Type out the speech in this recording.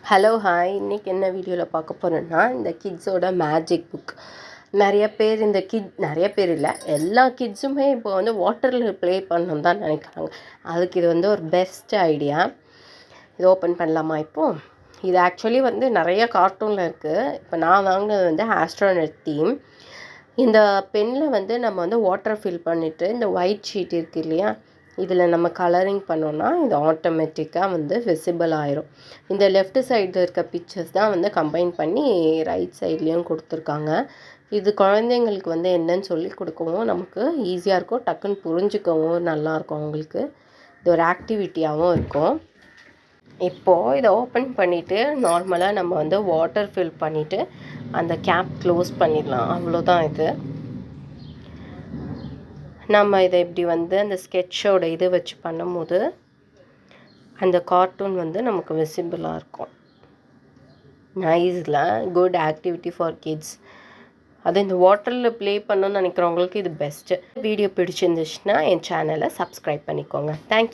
Hello hi, இன்றைக்கி என்ன வீடியோவில் பார்க்க போகிறோன்னா இந்த கிட்ஸோட மேஜிக் புக். நிறைய பேர் இல்லை, எல்லா கிட்ஸுமே இப்போ வந்து வாட்டரில் ப்ளே பண்ணணும் தான் நினைக்கிறாங்க. அதுக்கு இது வந்து ஒரு பெஸ்ட் ஐடியா. இது ஓப்பன் பண்ணலாமா இப்போது? இது ஆக்சுவலி வந்து நிறைய கார்ட்டூனில் இருக்குது. இப்போ நான் வாங்கினது வந்து ஆஸ்ட்ரோனட் தீம். இந்த பெனில் வந்து நம்ம வந்து வாட்டர் ஃபில் பண்ணிவிட்டு இந்த ஒயிட் ஷீட் இருக்குது இல்லையா, இதில் நம்ம கலரிங் பண்ணோன்னா இது ஆட்டோமேட்டிக்காக வந்து விசிபிள் ஆயிரும். இந்த லெஃப்ட் சைடில் இருக்க பிக்சர்ஸ் தான் வந்து கம்பைன் பண்ணி ரைட் சைட்லேயும் கொடுத்துருக்காங்க. இது குழந்தைங்களுக்கு வந்து என்னன்னு சொல்லி கொடுக்கவும் நமக்கு ஈஸியாக இருக்கும், டக்குன்னு புரிஞ்சுக்கவும் நல்லாயிருக்கும் அவங்களுக்கு. இது ஒரு ஆக்டிவிட்டியாகவும் இருக்கும். இப்போது இதை ஓப்பன் பண்ணிவிட்டு நார்மலாக நம்ம வந்து வாட்டர் ஃபில் பண்ணிவிட்டு அந்த கேப் க்ளோஸ் பண்ணிடலாம். அவ்வளோதான் இது. நம்ம இதை இப்படி வந்து அந்த ஸ்கெட்சோட இது வச்சு பண்ணும்போது அந்த கார்ட்டூன் வந்து நமக்கு விசிபிளாக இருக்கும். நைஸில் குட் ஆக்டிவிட்டி ஃபார் கிட்ஸ். அது இந்த வாட்டரில் ப்ளே பண்ணணும்னு நினைக்கிறவங்களுக்கு இது பெஸ்ட்டு. வீடியோ பிடிச்சிருந்துச்சுன்னா என் சேனலை சப்ஸ்கிரைப் பண்ணிக்கோங்க. தேங்க்யூ.